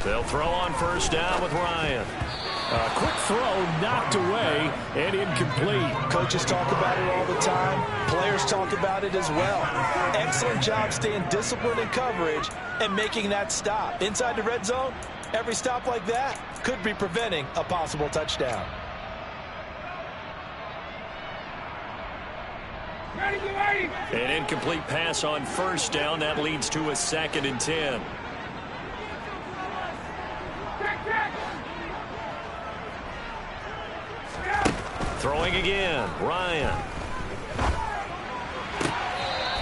They'll throw on first down with Ryan. A quick throw knocked away and incomplete. Coaches talk about it all the time. Players talk about it as well. Excellent job staying disciplined in coverage and making that stop. Inside the red zone, every stop like that could be preventing a possible touchdown. An incomplete pass on first down. That leads to a 2nd and 10. Throwing again, Ryan.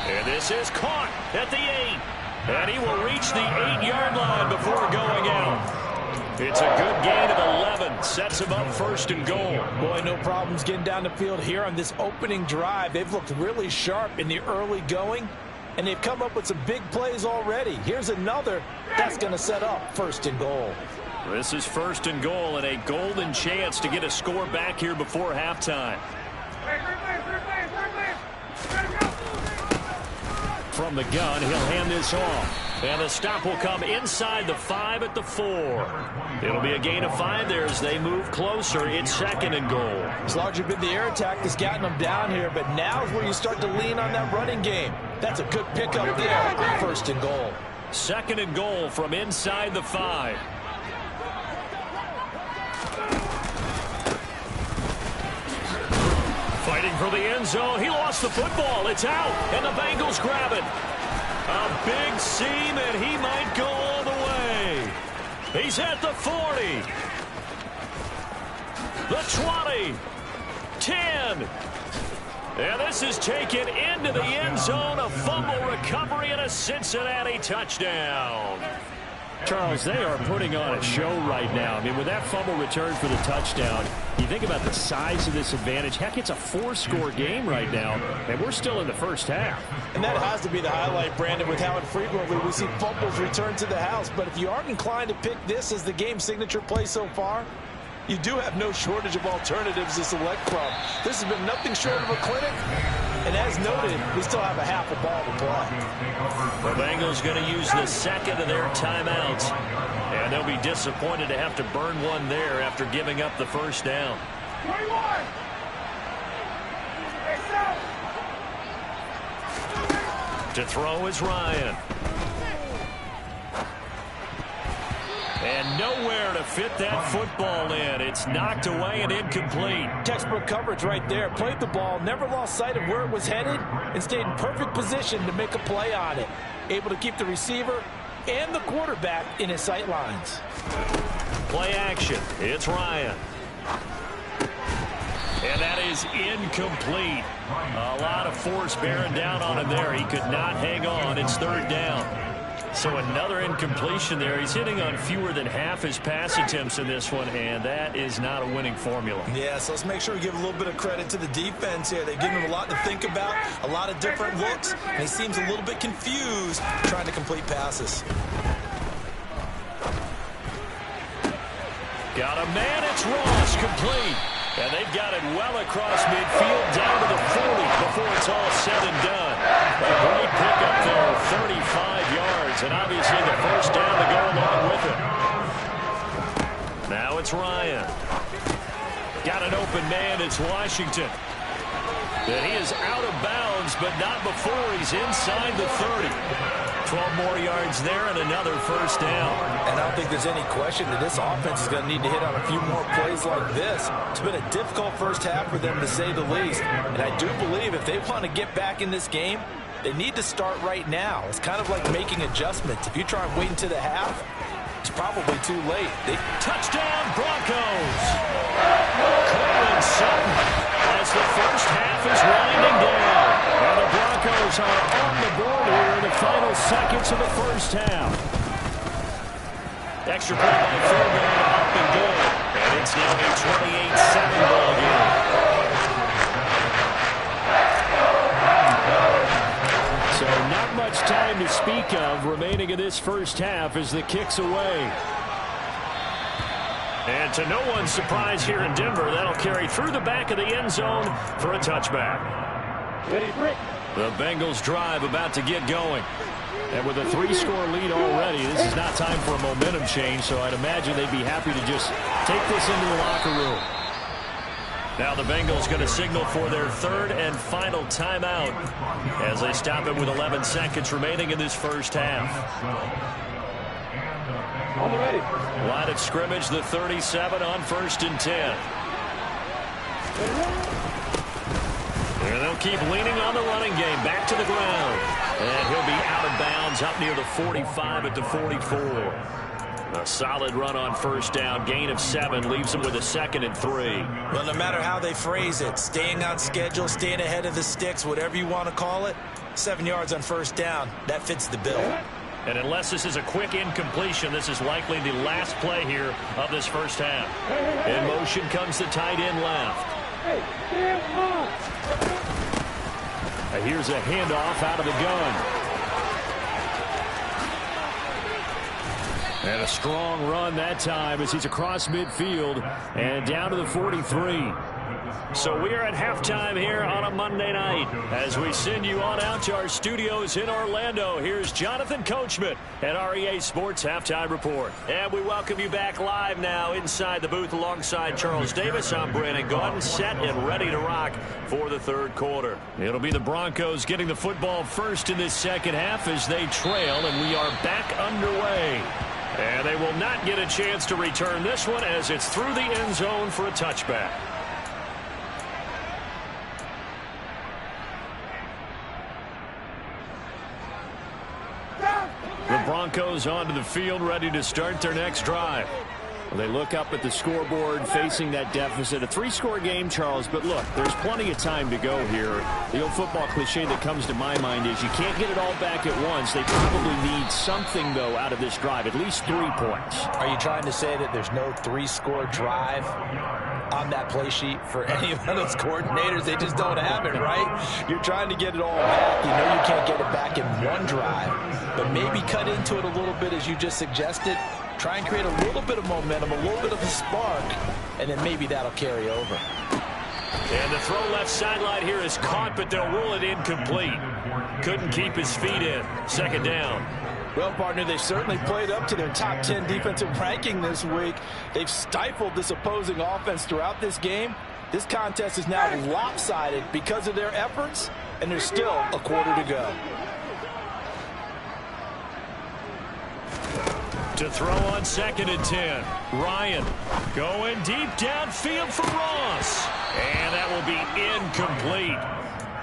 And this is caught at the 8. And he will reach the 8-yard line before going out. It's a good gain of 11. Sets him up 1st and goal. Boy, no problems getting down the field here on this opening drive. They've looked really sharp in the early going, and they've come up with some big plays already. Here's another that's going to set up 1st and goal. This is 1st and goal and a golden chance to get a score back here before halftime. From the gun, he'll hand this off. And the stop will come inside the 5 at the 4. It'll be a gain of 5 there as they move closer. It's 2nd and goal. It's largely been the air attack that's gotten them down here, but now is where you start to lean on that running game. That's a good pickup there on 1st and goal. 2nd and goal from inside the 5. Fighting for the end zone. He lost the football. It's out, and the Bengals grab it. A big seam, and he might go all the way. He's at the 40. The 20. 10. And this is taken into the end zone. A fumble recovery and a Cincinnati touchdown. Charles, they are putting on a show right now. I mean, with that fumble return for the touchdown, you think about the size of this advantage. Heck, it's a 4-score game right now, and we're still in the first half. And that has to be the highlight, Brandon, with how infrequently we see fumbles return to the house. But if you aren't inclined to pick this as the game signature play so far, you do have no shortage of alternatives to select from. This has been nothing short of a clinic. And as noted, we still have a half a ball to play. The Bengals going to use the 2nd of their timeouts. And they'll be disappointed to have to burn one there after giving up the first down. 21. To throw is Ryan. And nowhere to fit that football in. It's knocked away and incomplete. Textbook coverage right there. Played the ball, never lost sight of where it was headed, and stayed in perfect position to make a play on it. Able to keep the receiver and the quarterback in his sight lines. Play action. It's Ryan. And that is incomplete. A lot of force bearing down on him there. He could not hang on. It's 3rd down. So another incompletion there. He's hitting on fewer than half his pass attempts in this one, and that is not a winning formula. Yeah, so let's make sure we give a little bit of credit to the defense here. They've given him a lot to think about, a lot of different looks, and he seems a little bit confused trying to complete passes. Got a man, it's Ross, complete. And they've got it well across midfield, down to the 40 before it's all said and done. A great pickup there, 35 yards, and obviously the first down to go along with it. Now it's Ryan. Got an open man, it's Washington. And he is out of bounds, but not before he's inside the 30. 12 more yards there and another first down. And I don't think there's any question that this offense is going to need to hit on a few more plays like this. It's been a difficult first half for them, to say the least. And I do believe if they want to get back in this game, they need to start right now. It's kind of like making adjustments. If you try and wait until the half, it's probably too late. Touchdown, Broncos! Cortland Sutton as the first half is winding down. And the Broncos are on the board here in the final seconds of the first half. Extra point by Fairbairn, up and good. And it's now a 28-7 ball game. remaining in this first half as the kick's away. And to no one's surprise here in Denver, that'll carry through the back of the end zone for a touchback. The Bengals drive about to get going. And with a 3-score lead already, this is not time for a momentum change, so I'd imagine they'd be happy to just take this into the locker room. Now the Bengals going to signal for their third and final timeout as they stop it with 11 seconds remaining in this first half. Line of scrimmage, the 37 on 1st and 10. And they'll keep leaning on the running game. Back to the ground. And he'll be out of bounds up near the 45 at the 44. A solid run on 1st down. Gain of 7 leaves them with a 2nd and 3. Well, no matter how they phrase it, staying on schedule, staying ahead of the sticks, whatever you want to call it, 7 yards on 1st down, that fits the bill. And unless this is a quick incompletion, this is likely the last play here of this first half. In motion comes the tight end left. Here's a handoff out of the gun. And a strong run that time as he's across midfield and down to the 43. So we are at halftime here on a Monday night. As we send you on out to our studios in Orlando, here's Jonathan Coachman at REA Sports Halftime Report. And we welcome you back live now inside the booth alongside Charles Davis. I'm Brandon Gaudin, set and ready to rock for the third quarter. It'll be the Broncos getting the football first in this second half as they trail, and we are back underway. And they will not get a chance to return this one as it's through the end zone for a touchback. The Broncos onto the field, ready to start their next drive. Well, they look up at the scoreboard facing that deficit. A 3-score game, Charles, but look, there's plenty of time to go here. The old football cliche that comes to my mind is you can't get it all back at once. They probably need something, though, out of this drive, at least 3 points. Are you trying to say that there's no 3-score drive on that play sheet for any of those coordinators? They just don't have it, right? You're trying to get it all back. You know you can't get it back in one drive, but maybe cut into it a little bit as you just suggested. Try and create a little bit of momentum, a little bit of a spark, and then maybe that'll carry over. And the throw left sideline here is caught, but they'll rule it incomplete. Couldn't keep his feet in. 2nd down. Well, partner, they certainly played up to their top 10 defensive ranking this week. They've stifled this opposing offense throughout this game. This contest is now lopsided because of their efforts, and there's still a quarter to go. To throw on 2nd and 10. Ryan going deep downfield for Ross. And that will be incomplete.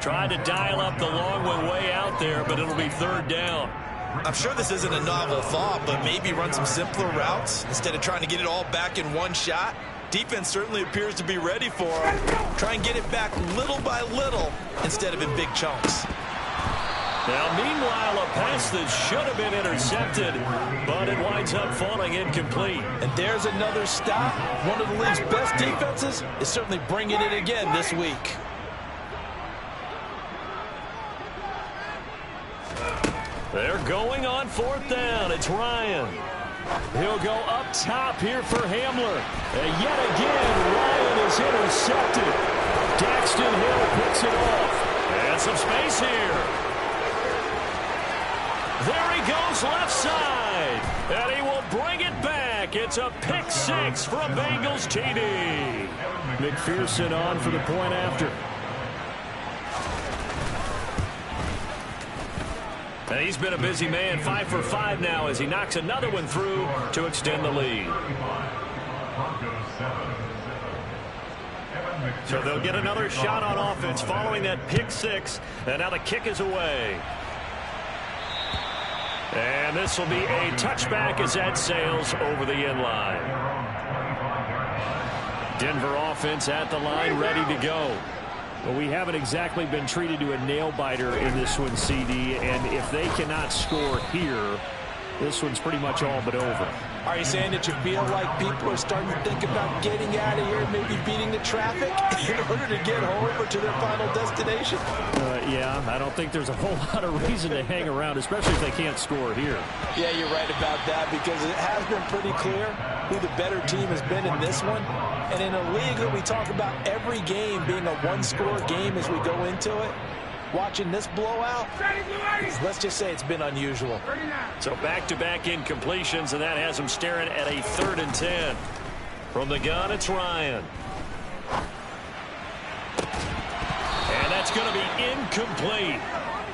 Tried to dial up the long one way out there, but it'll be 3rd down. I'm sure this isn't a novel thought, but maybe run some simpler routes instead of trying to get it all back in one shot. Defense certainly appears to be ready for him. Try and get it back little by little instead of in big chunks. Now, meanwhile, a pass that should have been intercepted, but it winds up falling incomplete. And there's another stop. One of the league's best defenses is certainly bringing it again this week. They're going on 4th down. It's Ryan. He'll go up top here for Hamler. And yet again, Ryan is intercepted. Daxton Hill picks it off. And some space here. There he goes left side. And he will bring it back. It's a pick 6 for a Bengals TD. McPherson on for the point after. And he's been a busy man, 5 for 5 now as he knocks another one through to extend the lead. So they'll get another shot on offense following that pick 6. And now the kick is away. And this will be a touchback as that sails over the end line. Denver offense at the line, ready to go. Well, we haven't exactly been treated to a nail-biter in this one, CD, and if they cannot score here, this one's pretty much all but over. Are you saying that you feel like people are starting to think about getting out of here, maybe beating the traffic in order to get home or to their final destination? Yeah, I don't think there's a whole lot of reason to hang around, especially if they can't score here. Yeah, you're right about that, because it has been pretty clear who the better team has been in this one. And in a league that we talk about every game being a one-score game as we go into it, watching this blowout, let's just say it's been unusual. So back-to-back incompletions, and that has them staring at a 3rd and 10. From the gun, it's Ryan. And that's going to be incomplete.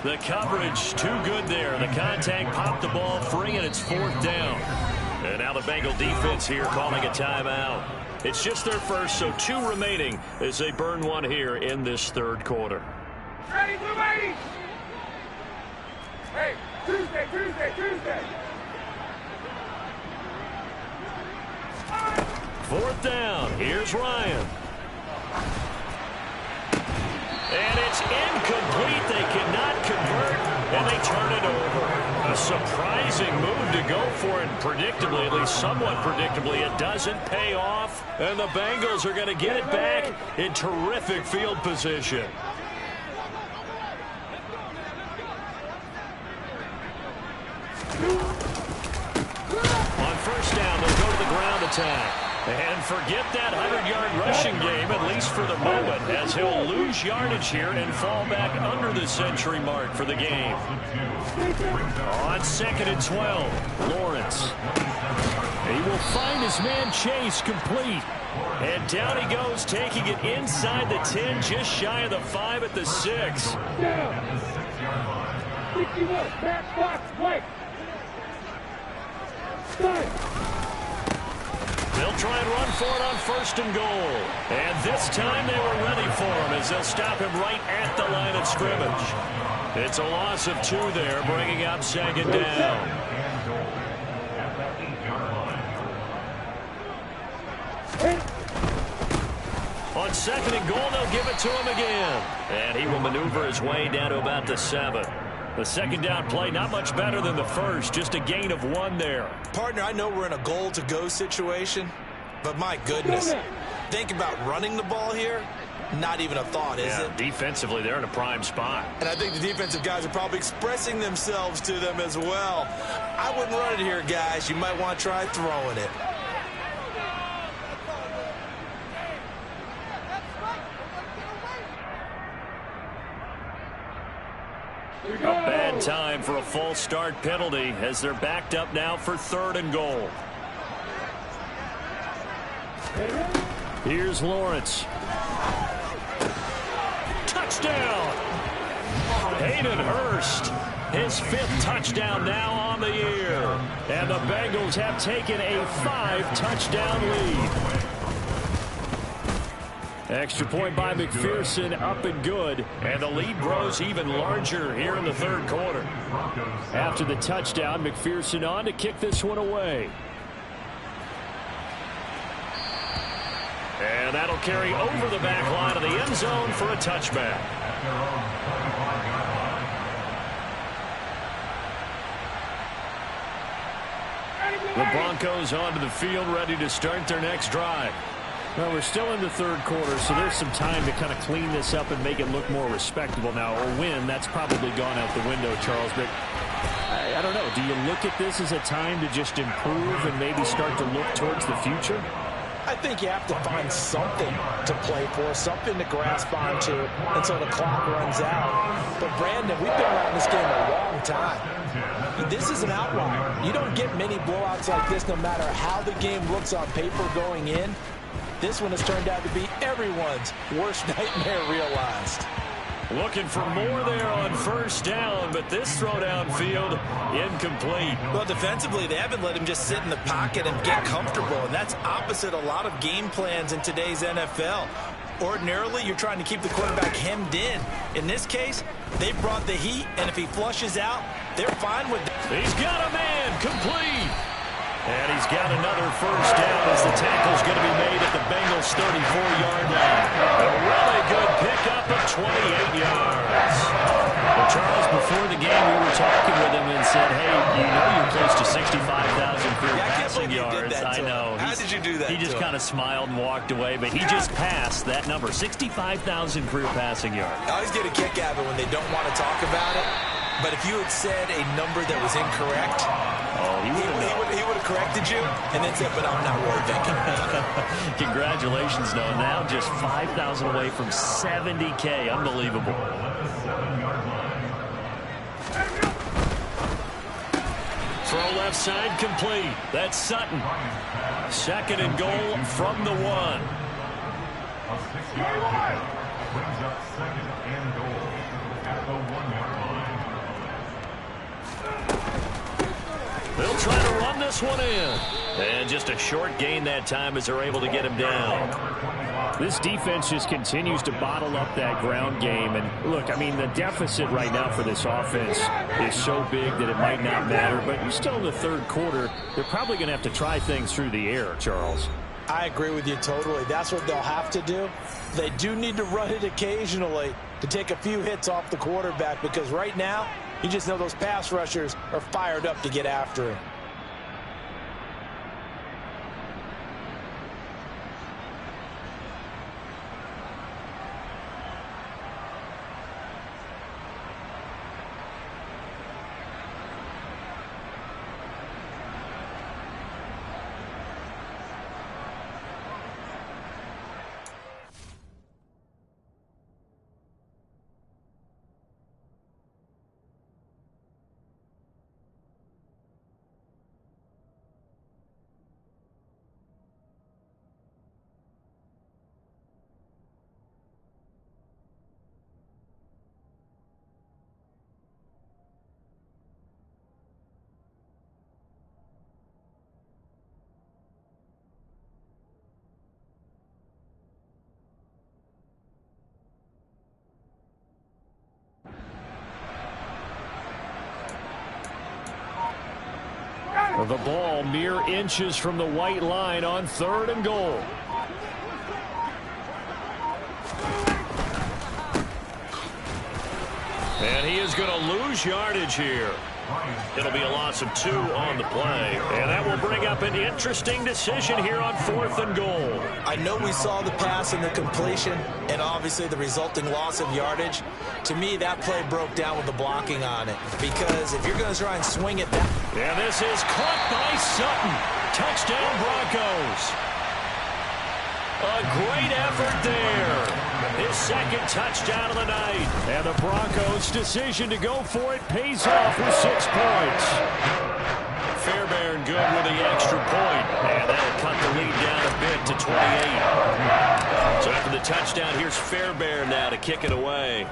The coverage too good there. The contact popped the ball free, and it's 4th down. And now the Bengal defense here calling a timeout. It's just their first, so 2 remaining as they burn one here in this 3rd quarter. Ready, blue lady! Hey, Tuesday! 4th down. Here's Ryan. And it's incomplete. They cannot convert, and they turn it over. A surprising move to go for it, and predictably, at least somewhat predictably, it doesn't pay off. And the Bengals are going to get it back in terrific field position. On 1st down, they'll go to the ground attack. And forget that 100-yard rushing game, at least for the moment, as he'll lose yardage here and fall back under the century mark for the game. On 2nd and 12, Lawrence. He will find his man Chase complete. And down he goes, taking it inside the 10, just shy of the 5 at the 6. 61, back box, right. They'll try and run for it on 1st and goal. And this time they were ready for him as they'll stop him right at the line of scrimmage. It's a loss of 2 there, bringing up 2nd down. On 2nd and goal, they'll give it to him again. And he will maneuver his way down to about the 7. The 2nd down play, not much better than the first, just a gain of 1 there. Partner, I know we're in a goal-to-go situation, but my goodness, think about running the ball here. Not even a thought, is it? Defensively, they're in a prime spot. And I think the defensive guys are probably expressing themselves to them as well. I wouldn't run it here, guys. You might want to try throwing it. A bad time for a false start penalty as they're backed up now for 3rd and goal. Here's Lawrence. Touchdown! Hayden Hurst, his 5th touchdown now on the year. And the Bengals have taken a 5-touchdown lead. Extra point by McPherson, up and good. And the lead grows even larger here in the 3rd quarter. After the touchdown, McPherson on to kick this one away. And that'll carry over the back line of the end zone for a touchback. The Broncos onto the field, ready to start their next drive. Well, we're still in the 3rd quarter, so there's some time to kind of clean this up and make it look more respectable now. A win, that's probably gone out the window, Charles. But I don't know. Do you look at this as a time to just improve and maybe start to look towards the future? I think you have to find something to play for, something to grasp onto until the clock runs out. But, Brandon, we've been around this game a long time. This is an outlier. You don't get many blowouts like this no matter how the game looks on paper going in. This one has turned out to be everyone's worst nightmare realized. Looking for more there on 1st down, but this throw downfield incomplete. Well, defensively, they haven't let him just sit in the pocket and get comfortable, and that's opposite a lot of game plans in today's NFL. Ordinarily, you're trying to keep the quarterback hemmed in. In this case, they brought the heat, and if he flushes out, they're fine with it. He's got a man complete. And he's got another 1st down as the tackle's going to be made at the Bengals' 34-yard line. A really good pickup of 28 yards. Well, Charles, before the game, we were talking with him and said, hey, you know you're close to 65,000 career passing yards. do that. He just kind of smiled and walked away, but he just passed that number, 65,000 career passing yards. I always get a kick out of it when they don't want to talk about it. But if you had said a number that was incorrect, he would have corrected you and then said, but I'm not really thinking. Congratulations, no. Now just 5,000 away from 70K. Unbelievable. Throw left side complete. That's Sutton. 2nd and goal from the 1. Brings up 2nd and goal at the 1-yard line. They'll try to run this one in. And just a short gain that time as they're able to get him down. This defense just continues to bottle up that ground game. And look, I mean, the deficit right now for this offense is so big that it might not matter. But you're still in the 3rd quarter. They're probably going to have to try things through the air, Charles. I agree with you totally. That's what they'll have to do. They do need to run it occasionally to take a few hits off the quarterback, because right now, you just know those pass rushers are fired up to get after him. The ball mere inches from the white line on 3rd and goal. And he is going to lose yardage here. It'll be a loss of 2 on the play. And that will bring up an interesting decision here on 4th and goal. I know we saw the pass and the completion and obviously the resulting loss of yardage. To me, that play broke down with the blocking on it, because if you're going to try and swing it back. And this is caught by Sutton. Touchdown, Broncos. A great effort there. His 2nd touchdown of the night. And the Broncos' decision to go for it pays off with 6 points. Fairbairn good with the extra point. And that'll cut the lead down a bit to 28. So after the touchdown, here's Fairbairn now to kick it away.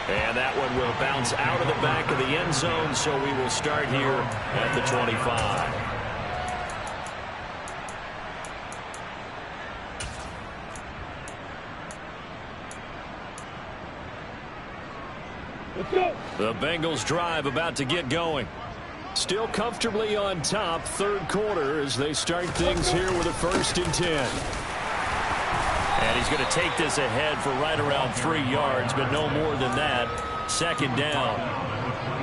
And that one will bounce out of the back of the end zone, so we will start here at the 25. Let's go. The Bengals drive about to get going. Still comfortably on top, 3rd quarter as they start things here with a 1st and 10. And he's going to take this ahead for right around 3 yards, but no more than that. 2nd down.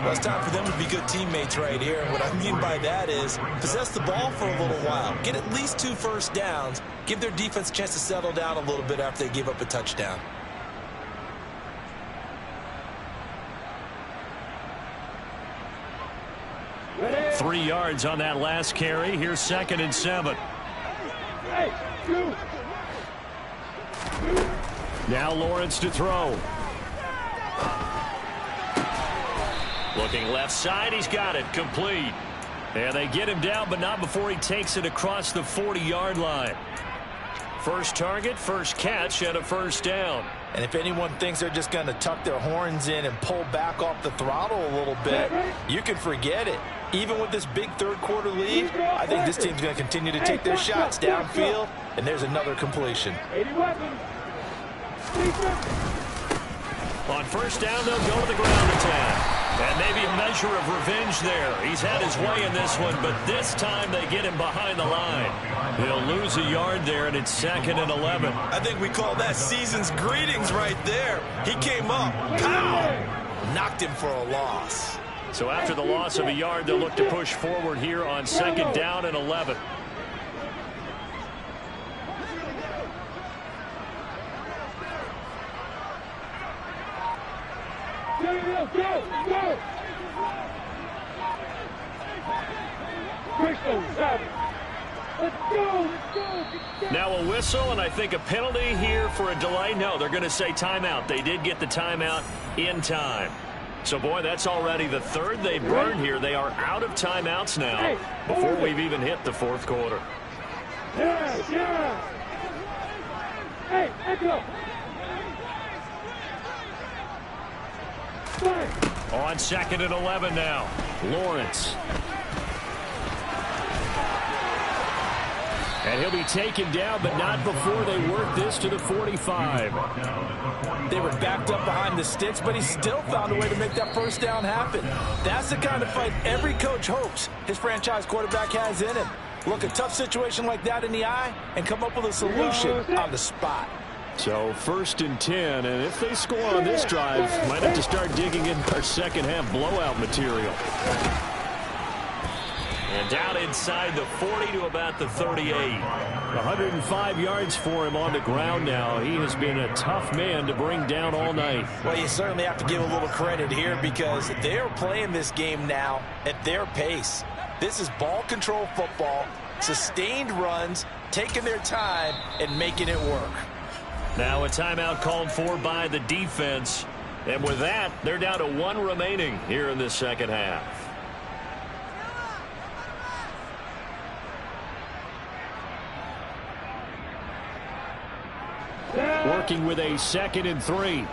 Well, it's time for them to be good teammates right here. And what I mean by that is possess the ball for a little while. Get at least 2 first downs. Give their defense a chance to settle down a little bit after they give up a touchdown. Ready? 3 yards on that last carry. Here's 2nd and 7. Hey, 2. Now Lawrence to throw. Looking left side. He's got it. Complete. And they get him down, but not before he takes it across the 40-yard line. First target, first catch, and a 1st down. And if anyone thinks they're just going to tuck their horns in and pull back off the throttle a little bit, you can forget it. Even with this big 3rd quarter lead, I think this team's going to continue to take their shots downfield, and there's another completion. 80 weapons. On 1st down, they'll go to the ground attack. And maybe a measure of revenge there. He's had his way in this one, but this time they get him behind the line. He'll lose a yard there, and it's 2nd and 11. I think we call that season's greetings right there. He came up, pow, knocked him for a loss. So after the loss of a yard, they'll look to push forward here on 2nd down and 11. Now a whistle, and I think a penalty here for a delay. No, they're going to say timeout. They did get the timeout in time. So, boy, that's already the 3rd they burned here. They are out of timeouts now before we've even hit the 4th quarter. Hey, echo. On 2nd and 11 now. Lawrence. And he'll be taken down, but not before they work this to the 45. They were backed up behind the sticks, but he still found a way to make that first down happen. That's the kind of fight every coach hopes his franchise quarterback has in him. Look a tough situation like that in the eye and come up with a solution on the spot. So 1st and 10, and if they score on this drive, might have to start digging in our second half blowout material. And down inside the 40 to about the 38. 105 yards for him on the ground now. He has been a tough man to bring down all night. Well, you certainly have to give a little credit here because they're playing this game now at their pace. This is ball control football, sustained runs, taking their time and making it work. Now a timeout called for by the defense. And with that, they're down to 1 remaining here in this second half. Working with a 2nd and 3.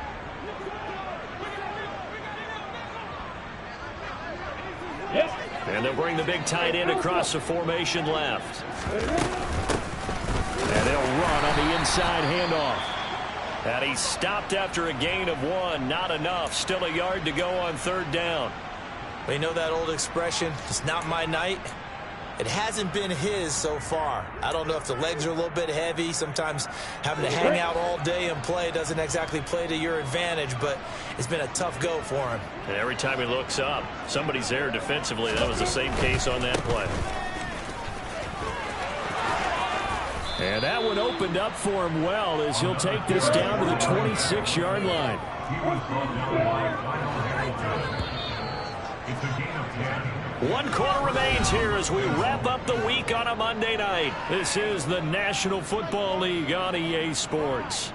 And they'll bring the big tight end across the formation left. And they'll run on the inside handoff. And he's stopped after a gain of 1. Not enough. Still a yard to go on 3rd down. We know that old expression, it's not my night. It hasn't been his so far. I don't know if the legs are a little bit heavy. Sometimes having to hang out all day and play doesn't exactly play to your advantage, but it's been a tough go for him. And every time he looks up, somebody's there defensively. That was the same case on that play. And that one opened up for him well as he'll take this down to the 26-yard line. It's a gain of 10. 1 quarter remains here as we wrap up the week on a Monday night. This is the National Football League on EA Sports.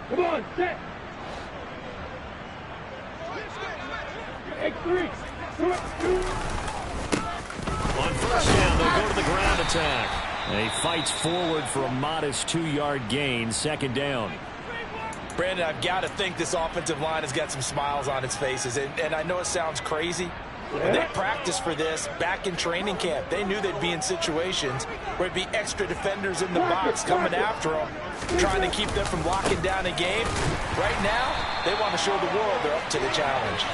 Come on, set. X3. On 1st down, they'll go to the ground attack. And he fights forward for a modest 2-yard gain, 2nd down. Brandon, I've got to think this offensive line has got some smiles on its faces. And I know it sounds crazy, but they practiced for this back in training camp. They knew they'd be in situations where it'd be extra defenders in the box coming after them, trying to keep them from locking down a game. Right now, they want to show the world they're up to the challenge.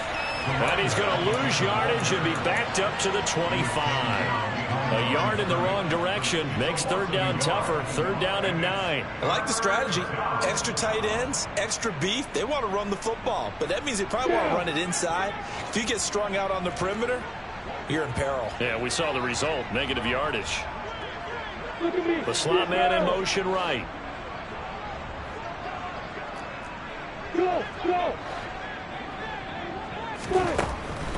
And he's going to lose yardage and be backed up to the 25. A yard in the wrong direction makes 3rd down tougher. 3rd down and 9. I like the strategy. Extra tight ends, extra beef. They want to run the football, but that means they probably want to run it inside. If you get strung out on the perimeter, you're in peril. Yeah, we saw the result. Negative yardage. The slot man in motion right. Go, go.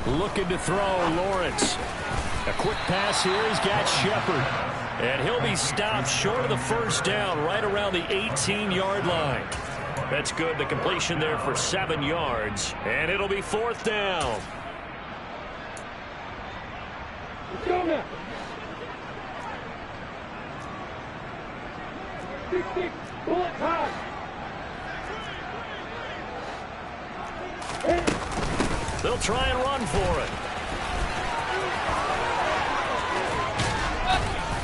Looking to throw, Lawrence. A quick pass here. He's got Shepard. And he'll be stopped short of the 1st down right around the 18-yard line. That's good. The completion there for 7 yards. And it'll be 4th down. Let's go now. 6-6. Bullet high. They'll try and run for it.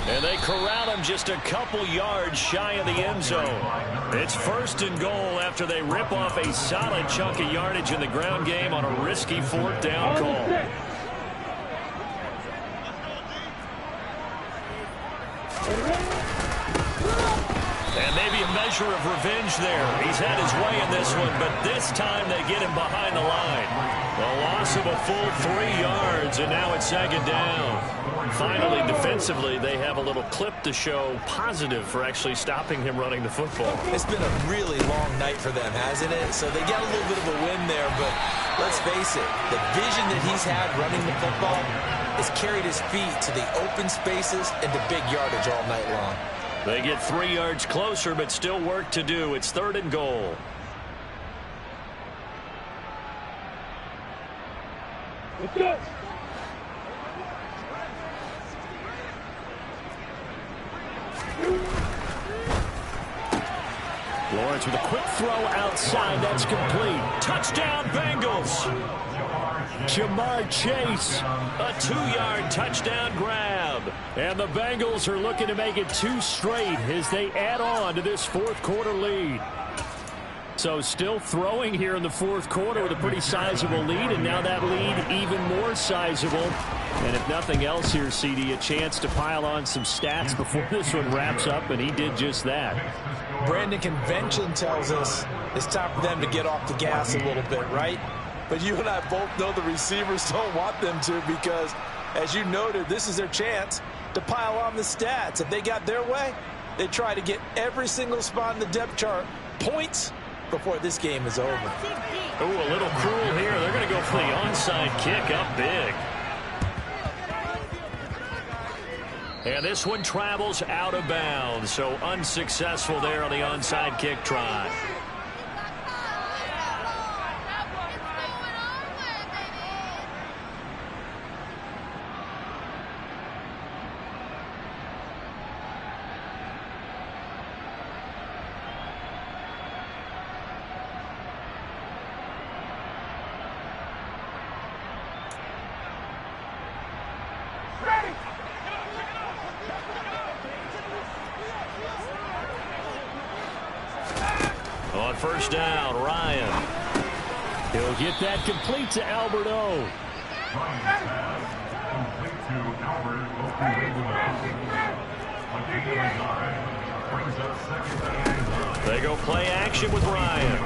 And they corral him just a couple yards shy of the end zone. It's 1st and goal after they rip off a solid chunk of yardage in the ground game on a risky 4th down call. And maybe a measure of revenge there. He's had his way in this one, but this time they get him behind the line. A loss of a full 3 yards, and now it's second down. Finally, defensively, they have a little clip to show positive for actually stopping him running the football. It's been a really long night for them, hasn't it? So they got a little bit of a win there, but let's face it, the vision that he's had running the football has carried his feet to the open spaces and to big yardage all night long. They get 3 yards closer, but still work to do. It's 3rd and goal. Let's go. Lawrence with a quick throw outside. That's complete. Touchdown, Bengals. Jamar Chase. A 2-yard touchdown grab. And the Bengals are looking to make it 2 straight as they add on to this 4th quarter lead. So still throwing here in the 4th quarter with a pretty sizable lead, and now that lead even more sizable. And if nothing else here, CD, a chance to pile on some stats before this one wraps up, and he did just that. Brandon, convention tells us it's time for them to get off the gas a little bit, right? But you and I both know the receivers don't want them to because, as you noted, this is their chance to pile on the stats. If they got their way, they try to get every single spot in the depth chart points before this game is over. Ooh, a little cruel here. They're going to go for the onside kick up big. And this one travels out of bounds, so unsuccessful there on the onside kick try. On first down, Ryan. He'll get that complete to Albert O. They go play action with Ryan.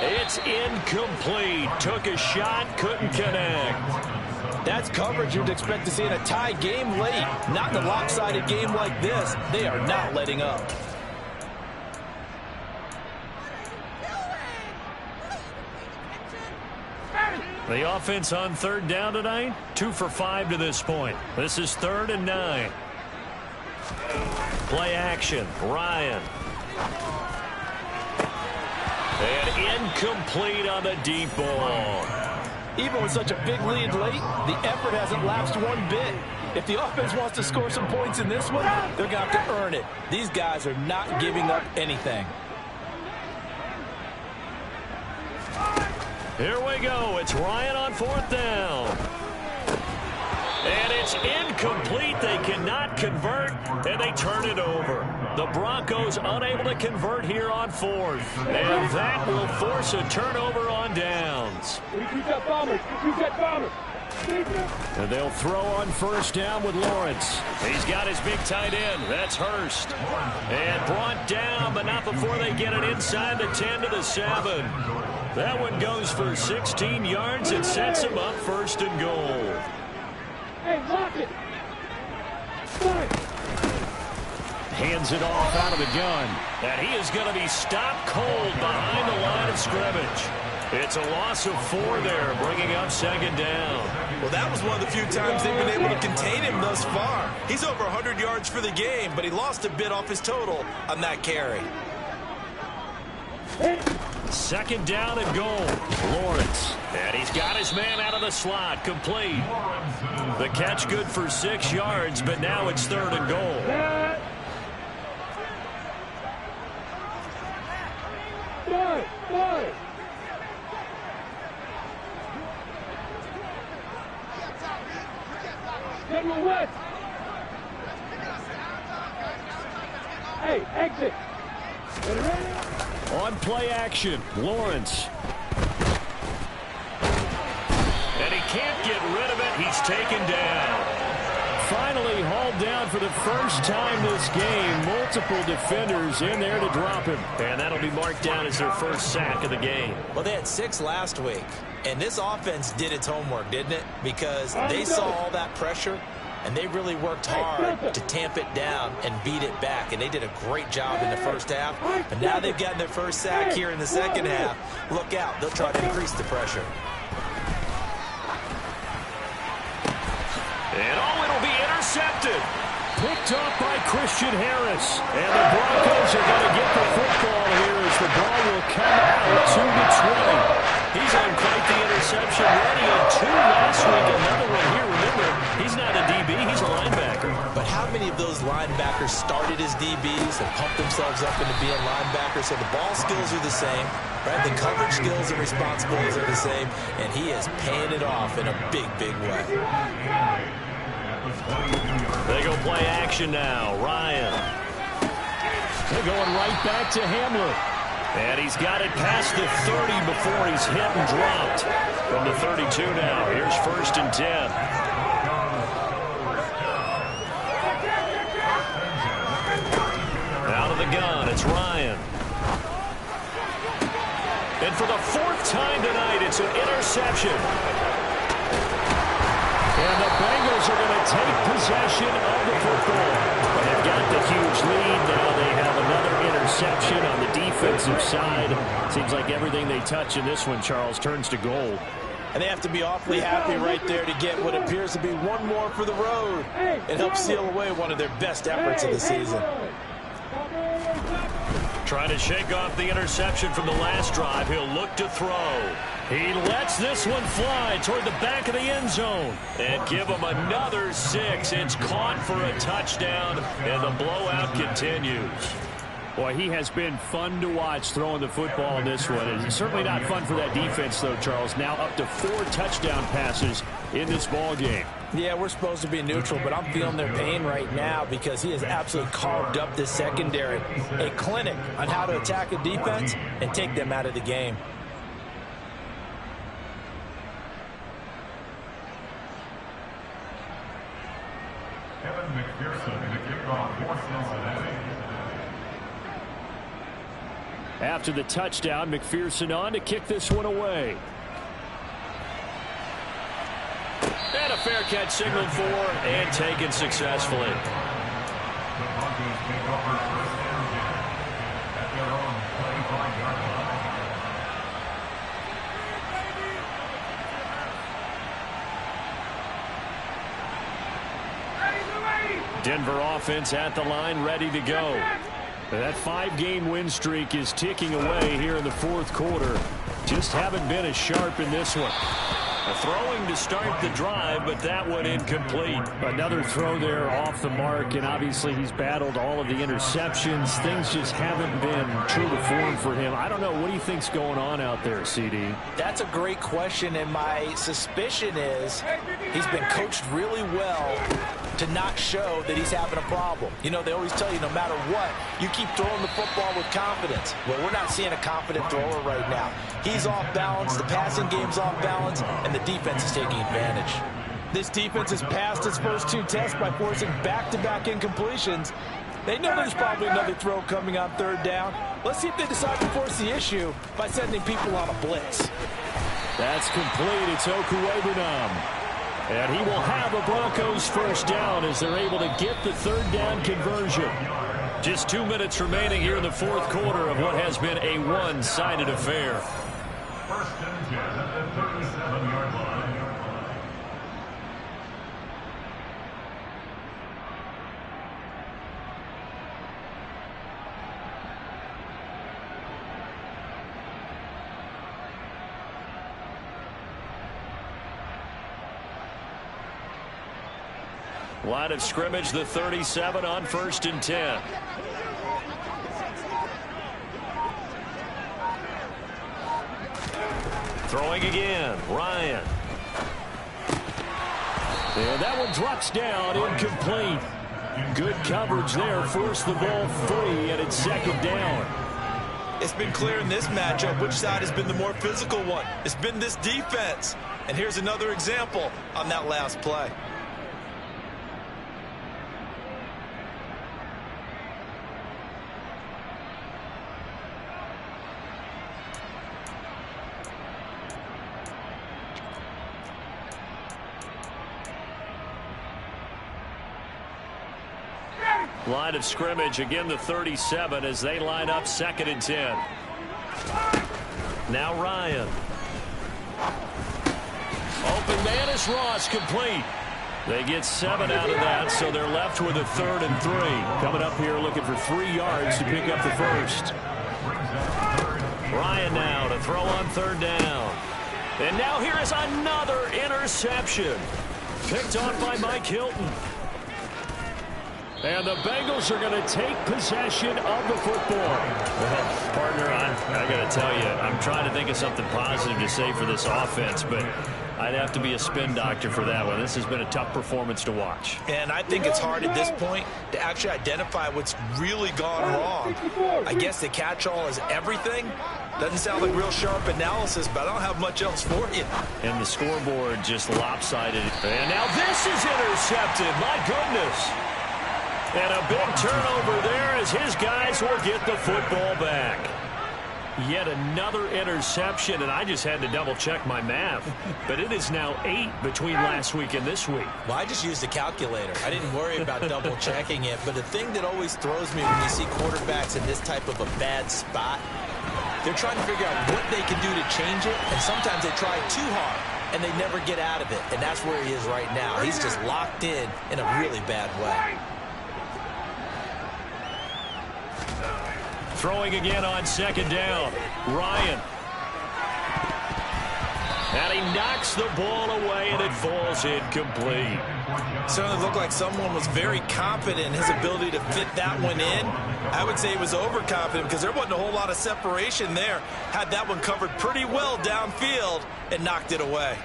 It's incomplete. Took a shot, couldn't connect. That's coverage you'd expect to see in a tie game late. Not in a lopsided game like this. They are not letting up. The offense on 3rd down tonight, 2 for 5 to this point. This is 3rd and 9. Play action, Ryan. And incomplete on the deep ball. Even with such a big lead late, the effort hasn't lapsed one bit. If the offense wants to score some points in this one, they're going to have to earn it. These guys are not giving up anything. Here we go. It's Ryan on 4th down. And it's incomplete. They cannot convert, and they turn it over. The Broncos unable to convert here on 4th. And that will force a turnover on downs. And they'll throw on first down with Lawrence. He's got his big tight end. That's Hurst. And brought down, but not before they get it inside the 10 to the 7. That one goes for 16 yards. It sets him up 1st and goal. Hey, lock it. Fine. Hands it off out of the gun. And he is going to be stopped cold behind the line of scrimmage. It's a loss of 4 there, bringing up 2nd down. Well, that was one of the few times they've been able to contain him thus far. He's over 100 yards for the game, but he lost a bit off his total on that carry. 2nd down and goal. Lawrence. And he's got his man out of the slot. Complete. The catch good for 6 yards, but now it's 3rd and goal. Five. Get him west. Hey, exit. On play action, Lawrence. And he can't get rid of it. He's taken down. finally hauled down for the first time this game. Multiple defenders in there to drop him. And that'll be marked down as their first sack of the game. Well, they had 6 last week. And this offense did its homework, didn't it? Because they saw all that pressure, and they really worked hard to tamp it down and beat it back. And they did a great job in the first half. But now they've gotten their first sack here in the second half. Look out. They'll try to increase the pressure. And it'll be intercepted. Picked up by Christian Harris. And the Broncos are going to get the football here as the ball will come out to the 20. He's on quite the interception already. He had 2 last week, another one here. Remember, he's not a DB, he's a linebacker. But how many of those linebackers started as DBs and pumped themselves up into being linebackers? So the ball skills are the same, right? The coverage skills and responsibilities are the same, and he is paying it off in a big, big way. They go play action now. Ryan. They're going right back to Hamler. And he's got it past the 30 before he's hit and dropped. From the 32 now. Here's 1st and 10. Out of the gun, it's Ryan. And for the 4th time tonight, it's an interception. And the Bengals are going to take possession of the football. They've got the huge lead. Now they have another interception on the defensive side. Seems like everything they touch in this one, Charles, turns to gold. And they have to be awfully happy right there to get what appears to be one more for the road. It helps seal away one of their best efforts of the season. Trying to shake off the interception from the last drive. He'll look to throw. He lets this one fly toward the back of the end zone. And give him another 6. It's caught for a touchdown, and the blowout continues. Boy, he has been fun to watch throwing the football in this one. It's certainly not fun for that defense, though, Charles. Now up to 4 touchdown passes in this ball game. Yeah, we're supposed to be neutral, but I'm feeling their pain right now because he has absolutely carved up this secondary. A clinic on how to attack a defense and take them out of the game. Kevin McPherson to kick off for Cincinnati. After the touchdown, McPherson on to kick this one away. And a fair catch signaled for and taken successfully. The Broncos take over 1st and 10 at their own 25-yard line. Denver offense at the line, ready to go. That 5-game win streak is ticking away here in the 4th quarter. Just haven't been as sharp in this one. A throwing to start the drive, but that one incomplete. Another throw there off the mark, and obviously he's battled all of the interceptions. Things just haven't been true to form for him. I don't know. What do you think's going on out there, CD? That's a great question, and my suspicion is he's been coached really well to not show that he's having a problem. You know, they always tell you no matter what, you keep throwing the football with confidence. Well, we're not seeing a confident thrower right now. He's off balance, the passing game's off balance, and the defense is taking advantage. This defense has passed its first 2 tests by forcing back-to-back incompletions. They know there's probably another throw coming on 3rd down. Let's see if they decide to force the issue by sending people on a blitz. That's complete. It's Okuwebunam. And he will have a Broncos first down as they're able to get the 3rd down conversion. Just 2 minutes remaining here in the 4th quarter of what has been a one-sided affair. 1st and 10 at the 37-yard line. Line of scrimmage, the 37 on 1st and 10. Throwing again, Ryan. And that one drops down, incomplete. Good coverage there, forced the ball free, and it's 2nd down. It's been clear in this matchup which side has been the more physical one. It's been this defense. And here's another example on that last play. Line of scrimmage, again the 37 as they line up 2nd and 10. Now Ryan. Open man is Ross, complete. They get 7 out of that, so they're left with a 3rd and 3. Coming up here looking for 3 yards to pick up the first. Ryan now to throw on 3rd down. And now here is another interception. Picked off by Mike Hilton. And the Bengals are going to take possession of the football. Well, partner, I got to tell you, I'm trying to think of something positive to say for this offense, but I'd have to be a spin doctor for that one. This has been a tough performance to watch. And I think it's hard at this point to actually identify what's really gone wrong. I guess the catch-all is everything. Doesn't sound like real sharp analysis, but I don't have much else for you. And the scoreboard just lopsided. And now this is intercepted. My goodness. And a big turnover there as his guys will get the football back. Yet another interception, and I just had to double-check my math. But it is now 8 between last week and this week. Well, I just used a calculator. I didn't worry about double-checking it. But the thing that always throws me when you see quarterbacks in this type of a bad spot, they're trying to figure out what they can do to change it, and sometimes they try too hard, and they never get out of it. And that's where he is right now. He's just locked in a really bad way. Throwing again on 2nd down. Ryan. And he knocks the ball away, and it falls incomplete. Certainly looked like someone was very confident in his ability to fit that one in. I would say he was overconfident because there wasn't a whole lot of separation there. Had that one covered pretty well downfield and knocked it away.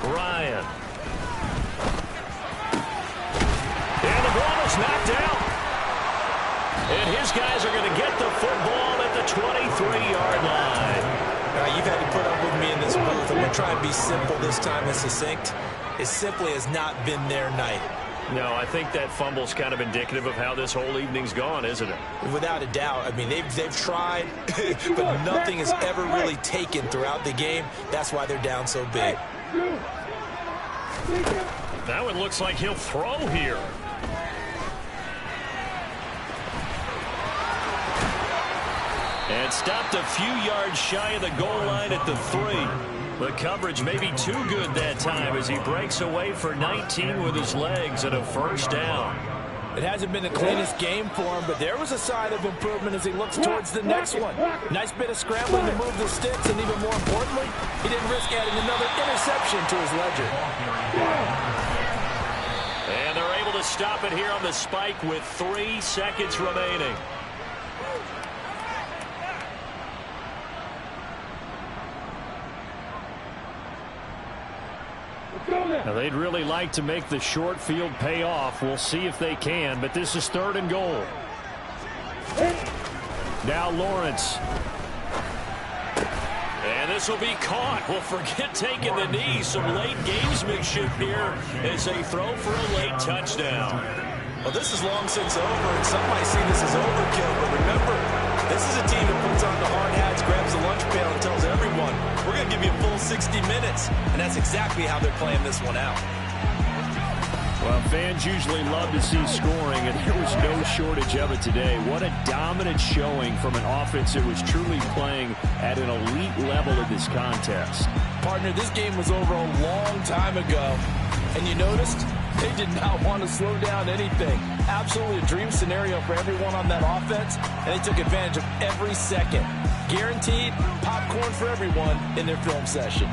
Ryan. And the ball is knocked out. And his guys are going to get the football at the 23-yard line. You've had to put up with me in this booth. I'm going to try and be simple this time and succinct. It simply has not been their night. No, I think that fumble's kind of indicative of how this whole evening's gone, isn't it? Without a doubt. I mean, they've tried, but nothing has ever really taken throughout the game. That's why they're down so big. That one looks like he'll throw here. And stopped a few yards shy of the goal line at the 3. The coverage may be too good that time as he breaks away for 19 with his legs and a 1st down. It hasn't been the cleanest game for him, but there was a sign of improvement as he looks towards the next one. Nice bit of scrambling to move the sticks, and even more importantly, he didn't risk adding another interception to his ledger. And they're able to stop it here on the spike with 3 seconds remaining. Now they'd really like to make the short field pay off. We'll see if they can, but this is 3rd and goal. Now Lawrence. And this will be caught. Well, forget taking the knee. Some late gamesmanship here as they throw for a late touchdown. Well, this is long since over, and some might see this as overkill, but remember, this is a team that puts on the hard hats, grabs the lunch pail, and tells everyone, we're going to give you a full 60 minutes. And that's exactly how they're playing this one out. Well, fans usually love to see scoring, and there was no shortage of it today. What a dominant showing from an offense that was truly playing at an elite level in this contest. Partner, this game was over a long time ago, and you noticed they did not want to slow down anything. Absolutely a dream scenario for everyone on that offense, and they took advantage of every second. Guaranteed popcorn for everyone in their film session.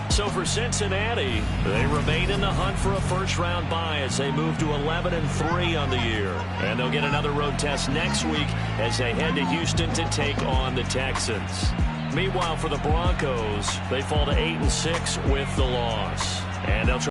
So for Cincinnati, they remain in the hunt for a first-round bye as they move to 11-3 on the year. And they'll get another road test next week as they head to Houston to take on the Texans. Meanwhile, for the Broncos, they fall to 8-6 with the loss. And they'll try